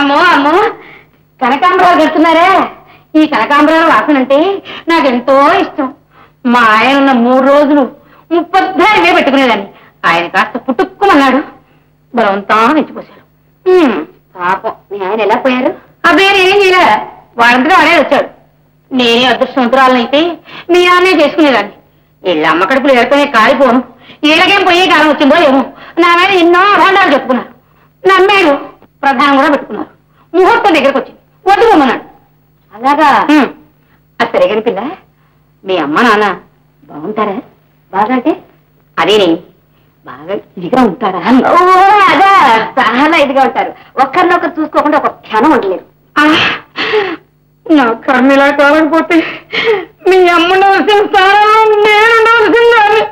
అమ్మో అమ్మో కనకాంబరాలు కడుతున్నారే. ఈ కనకాంబరాల వాసన అంటే నాకెంతో ఇష్టం. మా ఆయన ఉన్న 3 రోజులు 30 పెట్టుకునేదాన్ని. ఆయన కాస్త పుట్టుక్కుమన్నాడు, బలవంతా నిచ్చిపోశారు. పాపం మీ ఆయన ఎలా పోయారు? అబ్బాయి నేనేం చేయలే, వాళ్ళంతా వాడే వచ్చాడు. నేనే అదృష్టవంతురాలనైతే మీ ఆయనే చేసుకునేదాన్ని. వీళ్ళ అమ్మ కడుపులు ఎడుతూనే కాలిపోను. వీళ్ళకేం పోయే కాలం వచ్చిందో ఏమో. నా మీద ఎన్నో అభాండాలు చెప్పుకున్నారు, నమ్మాడు. ప్రధానం కూడా పెట్టుకున్నారు. ముహూర్తం దగ్గరకు వచ్చింది, వద్దుకోమన్నాడు. అలాగా? అది సరిగని పిల్ల. మీ అమ్మ నాన్న బాగుంటారా? బాగా అంటే అదేనే బాగా ఇదిగా ఉంటారా? అదా, చాలా ఇదిగా ఉంటారు. ఒక్కరినొకరు చూసుకోకుండా ఒక క్షణం ఉండలేరు. నా కర్మిలా కాలకపోతే మీ అమ్మ నవసిన స్థానంలో నేను నవసిందాన్ని.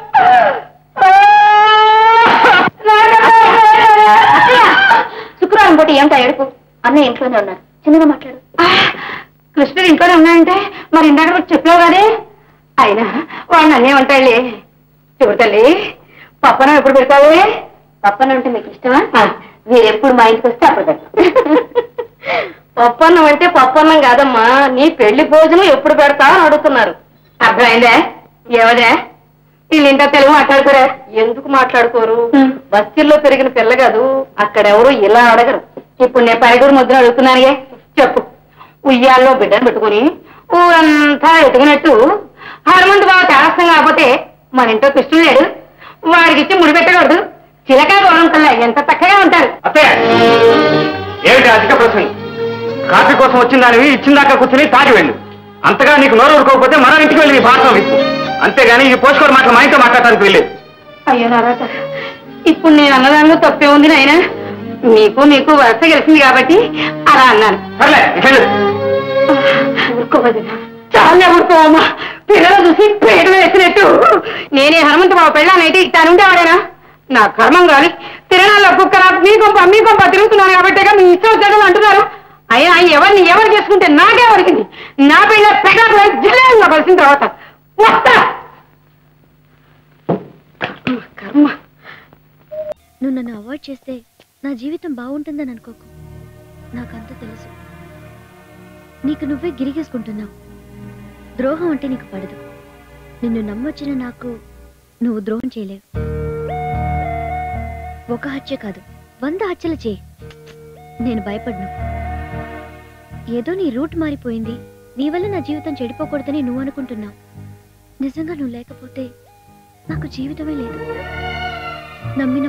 శుక్రవారం పోటీ ఏమిటా ఎడుపు? అన్నయ్య ఇంట్లోనే ఉన్నారు, చిన్నగా మాట్లాడు. కృష్ణుడు ఇంట్లోనే ఉన్నాయంటే మరి ఇందాక చెప్పావు కదే. అయినా వాడిని అన్నేమంటాడులే. చూడు తల్లి, పప్పనం ఎప్పుడు పెడతావే? పప్పనం అంటే మీకు ఇష్టమా? మీరెప్పుడు మా ఇంటికి వస్తే అప్పుడు పెడతాం. పప్పన్నం అంటే పప్పన్నం కాదమ్మా, నీ పెళ్లి భోజనం ఎప్పుడు పెడతావు అని అడుగుతున్నారు. అర్థమైందే? ఏమదే వీళ్ళింటా తెలుగు మాట్లాడుకోరా? ఎందుకు మాట్లాడుకోరు? బస్తీల్లో పెరిగిన పిల్ల కాదు, అక్కడెవరు ఇలా అడగరు. ఇప్పుడు నేను పైగూరు ముద్ర అడుగుతున్నానే, చెప్పు. ఉయ్యాల్లో బిడ్డను పెట్టుకుని ఊరంతా ఎట్టుకున్నట్టు హనుమంతు బాబు చేస్తాం కాకపోతే మన ఇంట్లో కృష్ణుడు లేడు, వాడికి ఇచ్చి ముడి పెట్టకూడదు. చిలకా గౌరవం కల్లా ఎంత చక్కగా ఉంటారు. ఏమిటి అధిక ప్రశ్న? కాఫీ కోసం వచ్చిన దానివి ఇచ్చిందాకా కూర్చుని తాగి వెళ్ళు. అంతగా నీకు నోరు ఊరుకోకపోతే మన ఇంటికి వెళ్ళి నీ భారతం ఇప్పు. అంతేగాని ఈ పోషకోడు మాటలు మా ఇంట్లో మాట్లాడటానికి వెళ్ళలేదు. అయ్యో నారాట, ఇప్పుడు నేను అన్నదానిలో తప్పే ఉంది నాయన. మీకు వరుస గెలిచింది కాబట్టి అలా అన్నాను. సర్లే ఊరుకోవద్దు, చాలా ఊరుకోవమ్మా. పిల్లలు చూసి పేట వేసినట్టు నేనే హనుమంత బాబు పెళ్ళానైతే ఇట్టానుండేవాడేనా? నా కర్మం కాదు. తిరణాల్లో కుక్కర మీ కొంప తిరుగుతున్నాను కాబట్టిగా మీ ఇష్టం వచ్చేటప్పుడు అంటున్నారు. అయినా ఎవరు చేసుకుంటే నాకే వరికింది. నా పిల్ల పెద్ద జిల్లాలో కలిసిన తర్వాత వస్తా. కర్మ. నువ్వు నన్ను అవాయిడ్ చేస్తే నా జీవితం బాగుంటుందని అనుకోకు. నాకంతా తెలుసు. నీకు నువ్వే గిరిగేసుకుంటున్నావు. ద్రోహం అంటే నీకు పడదు. నిన్ను నమ్మొచ్చిన నాకు నువ్వు ద్రోహం చేయలేవు. ఒక హత్య కాదు, 100 హత్యలు చేయి, నేను భయపడ్ను. ఏదో నీ రూట్ మారిపోయింది, నీ వల్ల నా జీవితం చెడిపోకూడదని నువ్వు అనుకుంటున్నావు. నిజంగా నువ్వు లేకపోతే నాకు జీవితమే లేదు. నమ్మిన